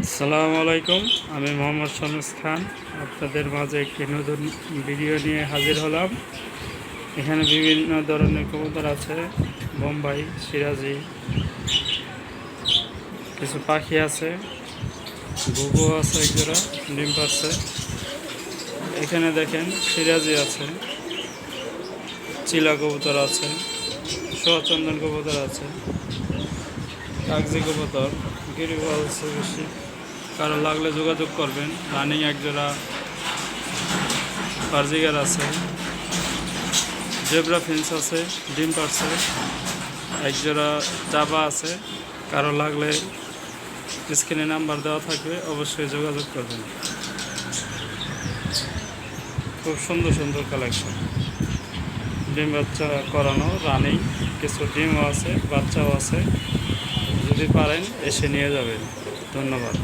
আসসালামু আলাইকুম। আমি মোহাম্মদ শামস খান আপনাদের মাঝে একটি নতুন ভিডিও নিয়ে হাজির হলাম। এখানে বিভিন্ন ধরনের কবুতর আছে, বোম্বাই, সিরাজি, কিছু পাখি আছে, ঘুঘু আছে, একজোড়া ডিম পাচ্ছে। এখানে দেখেন সিরাজি আছে, চিলা কবুতর আছে, সোয়াচন্দন কবুতর আছে, কাগজি কবুতর, গিরিবাল আছে বেশি। কারো লাগলে যোগাযোগ করবেন। রানিং একজোড়া বার্জিগার আছে, জেব্রা ফিন্স আছে, ডিম পারছে, একজোড়া জাবা আছে। কারো লাগলে স্ক্রিনে নাম্বার দেওয়া থাকবে, অবশ্যই যোগাযোগ করবেন। খুব সুন্দর সুন্দর কালেকশন, ডিম বাচ্চা করানো রানিং, কিছু ডিমও আছে, বাচ্চাও আছে। যদি পারেন এসে নিয়ে যাবেন। ধন্যবাদ।